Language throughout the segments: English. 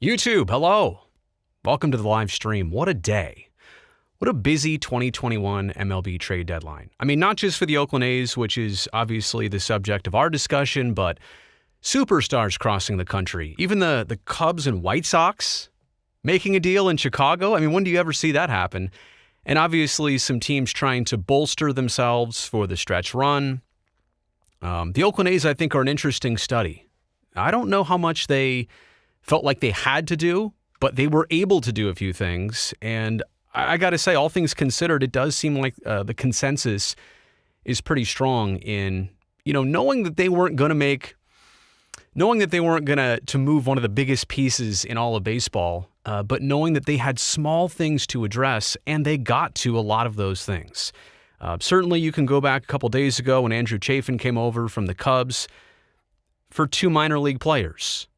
YouTube, hello. Welcome to the live stream. What a day. What a busy 2021 MLB trade deadline. I mean, not just for the Oakland A's, which is obviously the subject of our discussion, but superstars crossing the country. Even the Cubs and White Sox making a deal in Chicago. I mean, when do you ever see that happen? And obviously some teams trying to bolster themselves for the stretch run. The Oakland A's, I think, are an interesting study. I don't know how much they felt like they had to do, but they were able to do a few things. And I got to say, all things considered, it does seem like the consensus is pretty strong in, knowing that they weren't going to move one of the biggest pieces in all of baseball, but knowing that they had small things to address, and they got to a lot of those things. Certainly, you can go back a couple days ago when Andrew Chafin came over from the Cubs for two minor league players.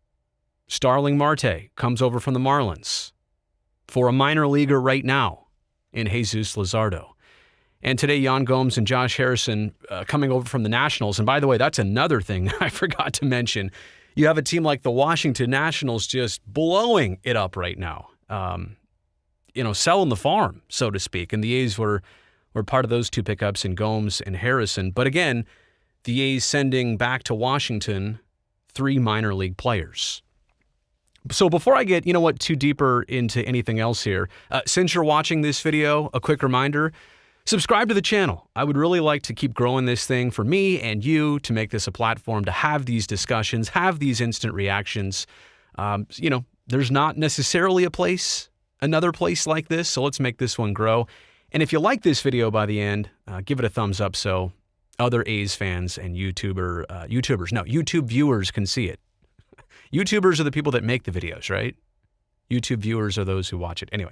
Starling Marte comes over from the Marlins for a minor leaguer right now in Jesus Luzardo. And today, Yan Gomes and Josh Harrison coming over from the Nationals. And by the way, that's another thing I forgot to mention. You have a team like the Washington Nationals just blowing it up right now. Selling the farm, so to speak. And the A's were part of those two pickups in Gomes and Harrison. But again, the A's sending back to Washington 3 minor league players. So before I get, too deeper into anything else here, since you're watching this video, a quick reminder, subscribe to the channel. I would really like to keep growing this thing for me and you to make this a platform to have these discussions, have these instant reactions. There's not necessarily another place like this, so let's make this one grow. And if you like this video by the end, give it a thumbs up so other A's fans and YouTube viewers can see it. YouTubers are the people that make the videos, right? YouTube viewers are those who watch it. Anyway,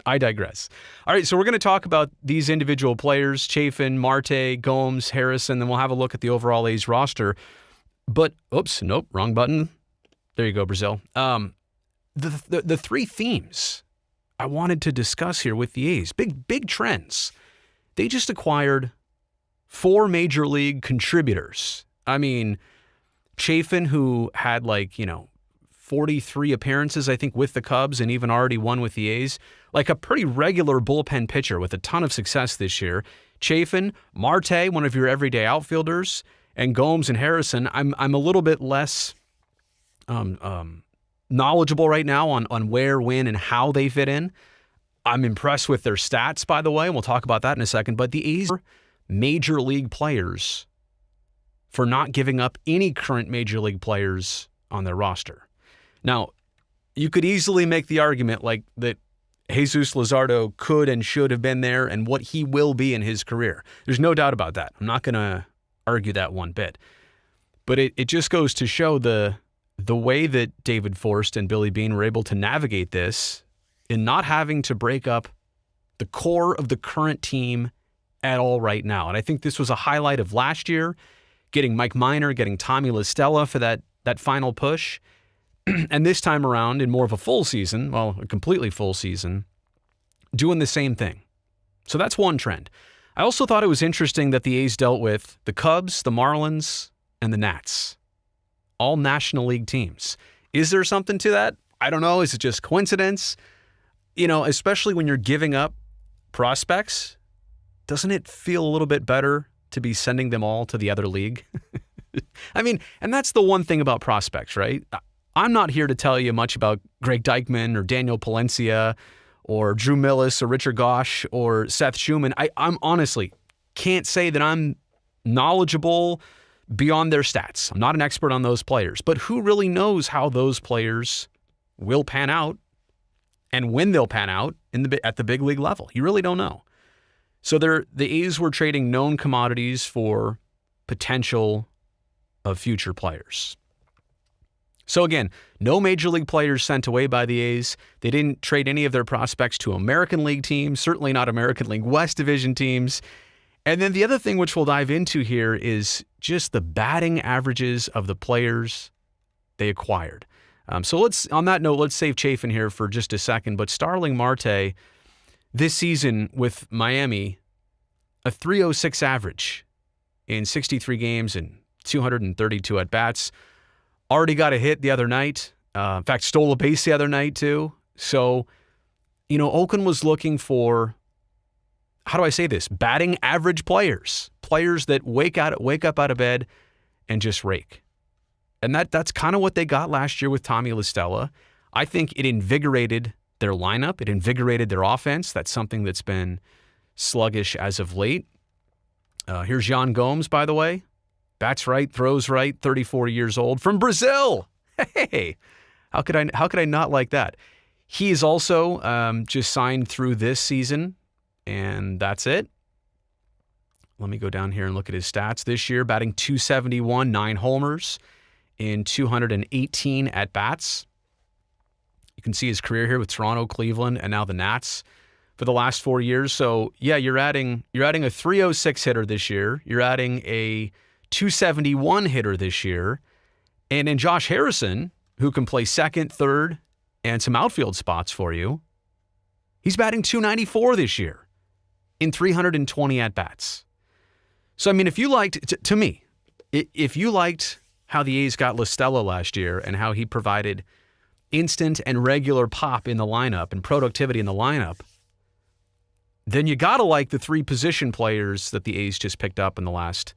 I digress. All right, so we're going to talk about these individual players, Chafin, Marte, Gomes, Harrison, then we'll have a look at the overall A's roster. But, wrong button. There you go, Brazil. The three themes I wanted to discuss here with the A's, big trends. They just acquired 4 major league contributors. I mean, Chafin, who had 43 appearances, I think, with the Cubs and even already one with the A's, like a pretty regular bullpen pitcher with a ton of success this year. Chafin, Marte, one of your everyday outfielders, and Gomes and Harrison. I'm a little bit less knowledgeable right now on where, when, and how they fit in. I'm impressed with their stats, by the way, and we'll talk about that in a second. But the A's are major league players for not giving up any current major league players on their roster. Now, you could easily make the argument that Jesus Luzardo could and should have been there and what he will be in his career. There's no doubt about that. I'm not going to argue that one bit. But it just goes to show the way that David Forst and Billy Beane were able to navigate this in not having to break up the core of the current team at all right now. And I think this was a highlight of last year, getting Mike Minor, getting Tommy La Stella for that final push. And this time around, in more of a full season, a completely full season, doing the same thing. So that's one trend. I also thought it was interesting that the A's dealt with the Cubs, the Marlins, and the Nats. All National League teams. Is there something to that? I don't know. Is it just coincidence? Especially when you're giving up prospects, doesn't it feel a little bit better to be sending them all to the other league? I mean, and that's the one thing about prospects, right? I'm not here to tell you much about Greg Deichmann or Daniel Palencia or Drew Millis or Richard Gosch or Seth Schumann. I'm honestly can't say that I'm knowledgeable beyond their stats. I'm not an expert on those players, but who really knows how those players will pan out and when they'll pan out at the big league level? You really don't know. So the A's were trading known commodities for potential of future players. So again, no major league players sent away by the A's. They didn't trade any of their prospects to American League teams, certainly not American League West Division teams. And then the other thing which we'll dive into here is just the batting averages of the players they acquired. So on that note, let's save Chafin here for just a second. But Starling Marte, this season with Miami, a .306 average in 63 games and 232 at-bats. Already got a hit the other night. In fact, stole a base the other night too. So, Oakland was looking for, how do I say this? Batting average players that wake up out of bed and just rake. And that's kind of what they got last year with Tommy La Stella. I think it invigorated their lineup. It invigorated their offense. That's something that's been sluggish as of late. Here's Yan Gomes, by the way. Bats right, throws right, 34 years old, from Brazil. Hey, how could I not like that? He is also just signed through this season, and that's it. Let me go down here and look at his stats this year. Batting .271, 9 homers in 218 at-bats. You can see his career here with Toronto, Cleveland, and now the Nats for the last 4 years. So, yeah, you're adding a 306 hitter this year. You're adding a 271 hitter this year. And then Josh Harrison, who can play second, third, and some outfield spots for you, he's batting .294 this year in 320 at-bats. So, I mean, if you liked, if you liked how the A's got La Stella last year and how he provided instant and regular pop in the lineup and productivity in the lineup, then you got to like the 3 position players that the A's just picked up in the last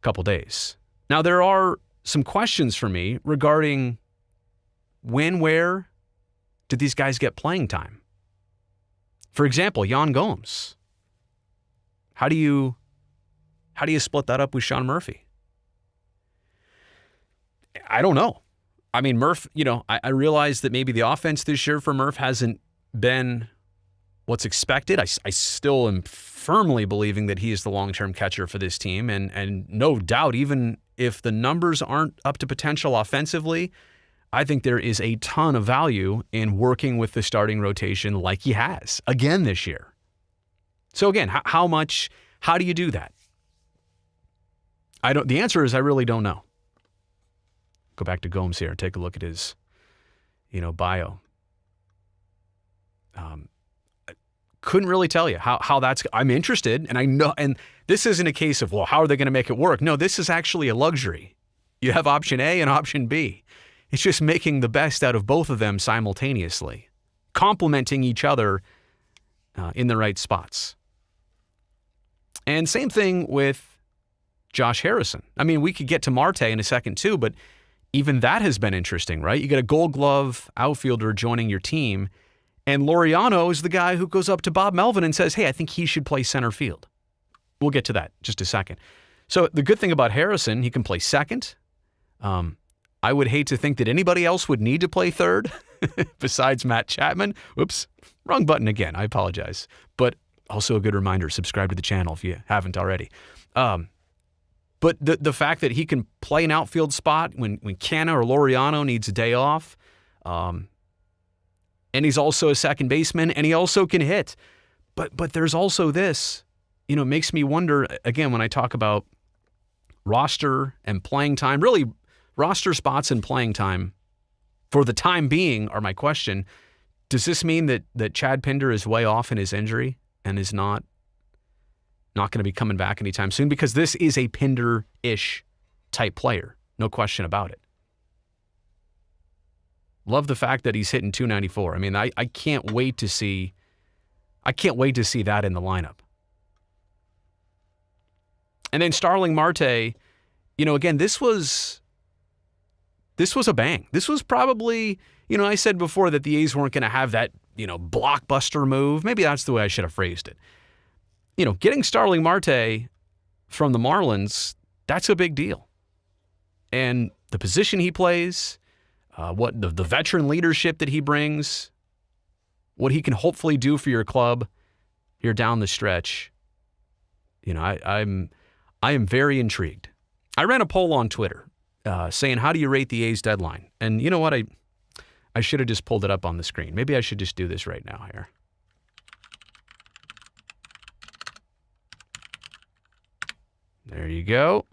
couple days. Now, there are some questions for me regarding where did these guys get playing time? For example, Yan Gomes. How do you split that up with Sean Murphy? I don't know. I mean, Murph, I realize that maybe the offense this year for Murph hasn't been what's expected. I still am firmly believing that he is the long-term catcher for this team. And no doubt, even if the numbers aren't up to potential offensively, I think there is a ton of value in working with the starting rotation like he has again this year. So again, how do you do that? The answer is I really don't know. Go back to Gomes here and take a look at his, bio. Couldn't really tell you how that's. I'm interested, and I know. And this isn't a case of, well, how are they going to make it work? No, this is actually a luxury. You have option A and option B. It's just making the best out of both of them simultaneously, complementing each other in the right spots. And same thing with Josh Harrison. I mean, we could get to Marte in a second too, but even that has been interesting, right? You get a Gold Glove outfielder joining your team, and Laureano is the guy who goes up to Bob Melvin and says, hey, I think he should play center field. We'll get to that in just a second. So the good thing about Harrison, he can play second. I would hate to think that anybody else would need to play third besides Matt Chapman. Whoops, wrong button again. I apologize. But also a good reminder, subscribe to the channel if you haven't already. But the fact that he can play an outfield spot when Canna or Laureano needs a day off, and he's also a second baseman, and he also can hit. But there's also this, makes me wonder, again, when I talk about roster and playing time, really roster spots and playing time for the time being are my question. Does this mean that Chad Pinder is way off in his injury and is not going to be coming back anytime soon? Because this is a Pinder-ish type player. No question about it. Love the fact that he's hitting .294. I mean, I can't wait to see that in the lineup. And then Starling Marte, again, this was a bang. This was probably, I said before that the A's weren't going to have that, blockbuster move. Maybe that's the way I should have phrased it. Getting Starling Marte from the Marlins, that's a big deal. And the position he plays, what the veteran leadership that he brings, what he can hopefully do for your club here down the stretch, I am very intrigued. I ran a poll on Twitter saying, how do you rate the A's deadline? And you know what? I should have just pulled it up on the screen. Maybe I should just do this right now here. There you go.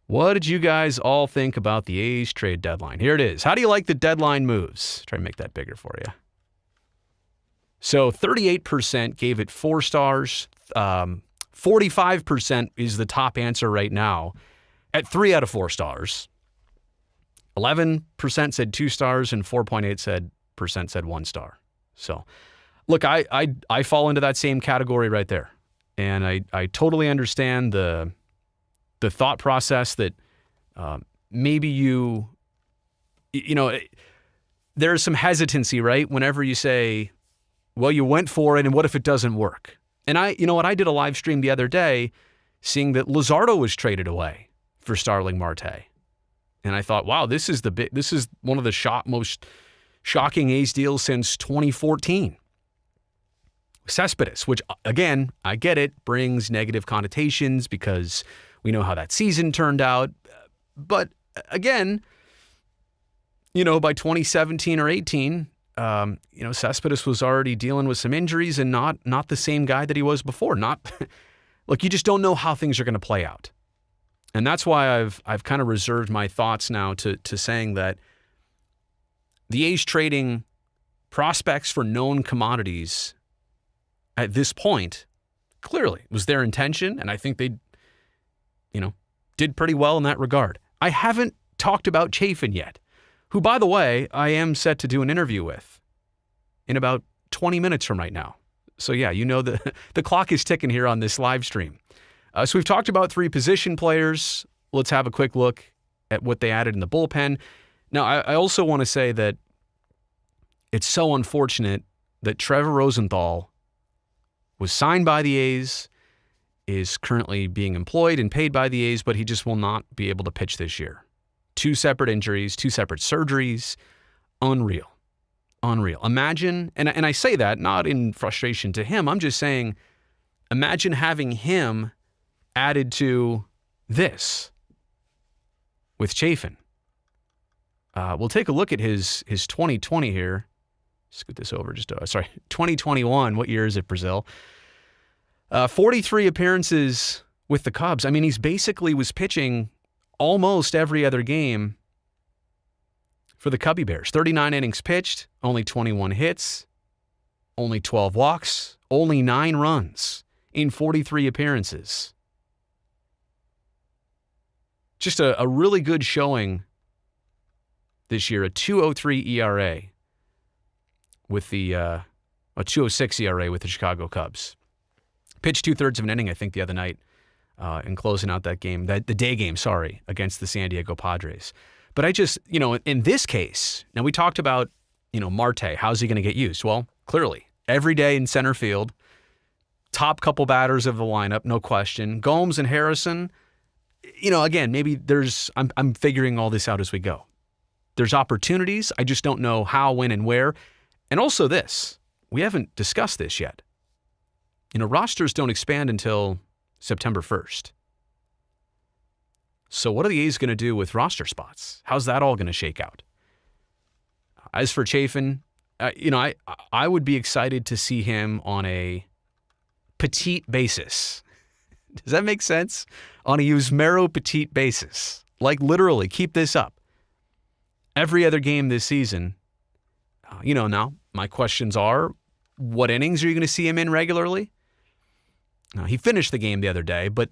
What did you guys all think about the A's trade deadline? Here it is. How do you like the deadline moves? Try to make that bigger for you. So 38% gave it 4 stars. 45% is the top answer right now at 3 out of 4 stars. 11% said 2 stars, and 4.8% said 1 star. So, look, I fall into that same category right there. And I totally understand the thought process that maybe you know, there's some hesitancy, right? Whenever you say, well, you went for it, and what if it doesn't work? And you know what? I did a live stream the other day seeing that Luzardo was traded away for Starling Marte. And I thought, wow, this is one of the most shocking A's deals since 2014. Cespedes, which, again, I get it, brings negative connotations because we know how that season turned out. But again, by 2017 or 18, Cespedes was already dealing with some injuries and not the same guy that he was before. Look, you just don't know how things are going to play out. And that's why I've kind of reserved my thoughts now to saying that the A's trading prospects for known commodities at this point clearly was their intention, and I think they, did pretty well in that regard. I haven't talked about Chafin yet, who, by the way, I am set to do an interview with in about 20 minutes from right now. So yeah, the clock is ticking here on this live stream. So we've talked about 3 position players. Let's have a quick look at what they added in the bullpen. Now, I also want to say that it's so unfortunate that Trevor Rosenthal was signed by the A's, is currently being employed and paid by the A's, but he just will not be able to pitch this year. 2 separate injuries, 2 separate surgeries. Unreal. Imagine, and I say that not in frustration to him, I'm just saying, imagine having him added to this with Chafin. We'll take a look at his 2020 here. Scoot this over 2021. What year is it, Brazil? 43 appearances with the Cubs. I mean, he's basically was pitching almost every other game for the Cubby Bears. 39 innings pitched, only 21 hits, only 12 walks, only 9 runs in 43 appearances. Just a really good showing this year, a 2.03 ERA with the a 2.06 ERA with the Chicago Cubs. Pitched 2/3 of an inning, I think, the other night in closing out that game, the day game, against the San Diego Padres. But I just, in this case, now we talked about, Marte, how's he going to get used? Well, clearly, every day in center field, top couple batters of the lineup, no question. Gomes and Harrison, again, maybe I'm figuring all this out as we go. There's opportunities. I just don't know how, when, and where. And also this, we haven't discussed this yet. Rosters don't expand until September 1st. So what are the A's going to do with roster spots? How's that all going to shake out? As for Chafin, I would be excited to see him on a petite basis. Does that make sense? On a Yusmeiro petite basis. Like literally, keep this up. Every other game this season, now my questions are, what innings are you going to see him in regularly? Now, he finished the game the other day, but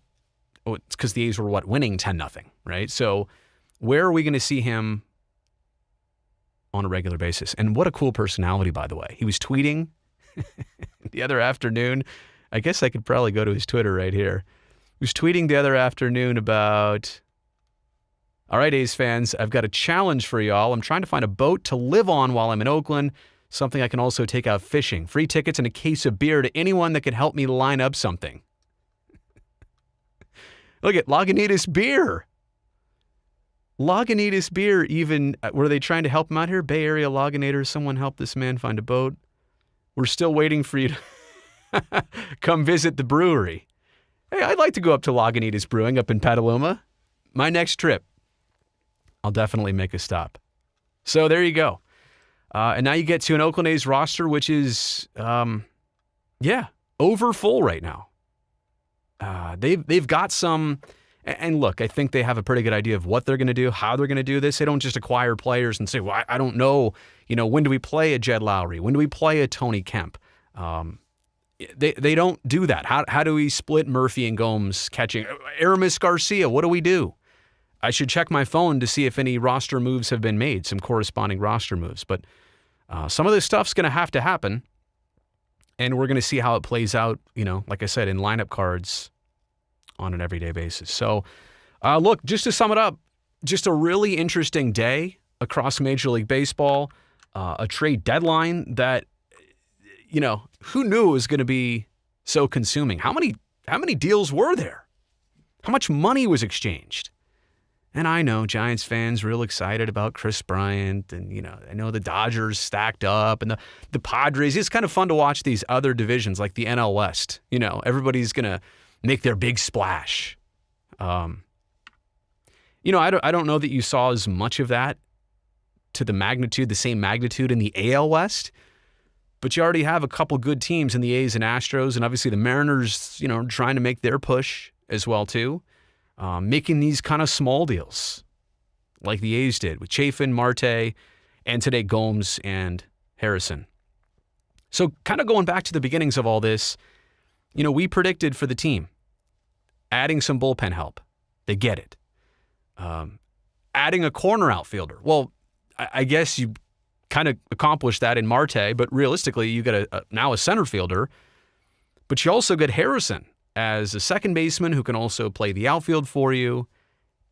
it's because the A's were, winning 10-0, right? So where are we going to see him on a regular basis? And what a cool personality, by the way. He was tweeting the other afternoon. I guess I could probably go to his Twitter right here. He was tweeting the other afternoon about, all right, A's fans, I've got a challenge for y'all. I'm trying to find a boat to live on while I'm in Oakland. Something I can also take out fishing. Free tickets and a case of beer to anyone that can help me line up something. Look at Lagunitas Beer. Lagunitas Beer even, were they trying to help him out here? Bay Area Lagunators, someone help this man find a boat. We're still waiting for you to come visit the brewery. Hey, I'd like to go up to Lagunitas Brewing up in Petaluma. My next trip, I'll definitely make a stop. So there you go. And now you get to an Oakland A's roster, which is, over full right now. They've got some, and look, I think they have a pretty good idea of what they're going to do, how they're going to do this. They don't just acquire players and say, well, I don't know, when do we play a Jed Lowry? When do we play a Tony Kemp? They don't do that. How do we split Murphy and Gomes catching? Aramis Garcia, what do we do? I should check my phone to see if any roster moves have been made, some corresponding roster moves. But some of this stuff's going to happen, and we're going to see how it plays out, like I said, in lineup cards on an everyday basis. So, look, just to sum it up, just a really interesting day across Major League Baseball, a trade deadline that, who knew it was going to be so consuming? How many deals were there? How much money was exchanged? And I know Giants fans real excited about Chris Bryant, and I know the Dodgers stacked up, and the Padres. It's kind of fun to watch these other divisions like the NL West. Everybody's gonna make their big splash. I don't know that you saw as much of that to the same magnitude in the AL West, but you already have a couple good teams in the A's and Astros, and obviously the Mariners, trying to make their push as well too. Making these kind of small deals like the A's did with Chafin, Marte, and today Gomes and Harrison. So kind of going back to the beginnings of all this, we predicted for the team adding some bullpen help. They get it. Adding a corner outfielder. Well, I guess you kind of accomplished that in Marte, but realistically you get now a center fielder, but you also get Harrison as a second baseman who can also play the outfield for you,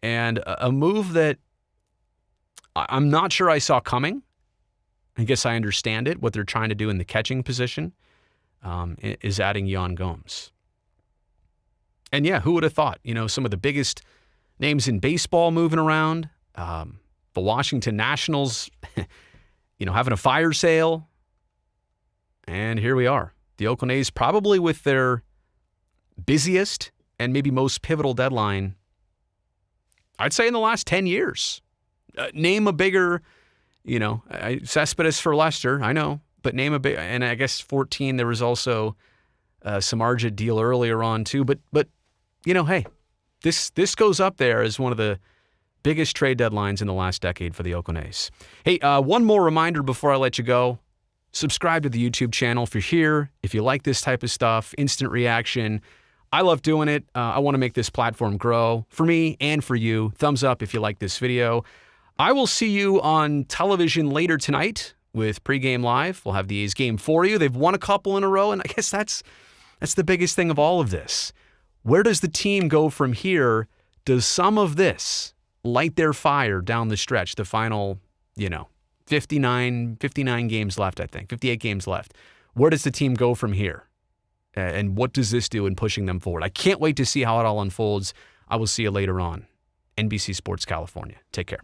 and a move that I'm not sure I saw coming. I guess I understand it, what they're trying to do in the catching position, is adding Yan Gomes. And yeah, who would have thought, some of the biggest names in baseball moving around, the Washington Nationals, having a fire sale, and here we are. The Oakland A's probably with their busiest and maybe most pivotal deadline, I'd say in the last 10 years. Name a bigger, Cespedes for Lester, I know, but name a big, and I guess 14, there was also some Arja deal earlier on too, but hey, this goes up there as one of the biggest trade deadlines in the last decade for the Oakland A's. Hey, one more reminder before I let you go. Subscribe to the YouTube channel if you're here, if you like this type of stuff, instant reaction. I love doing it. I want to make this platform grow for me and for you. Thumbs up if you like this video. I will see you on television later tonight with Pregame Live. We'll have the A's game for you. They've won a couple in a row, and I guess that's the biggest thing of all of this. Where does the team go from here? Does some of this light their fire down the stretch, the final, 59 games left, I think, 58 games left. Where does the team go from here? And what does this do in pushing them forward? I can't wait to see how it all unfolds. I will see you later on. NBC Sports California. Take care.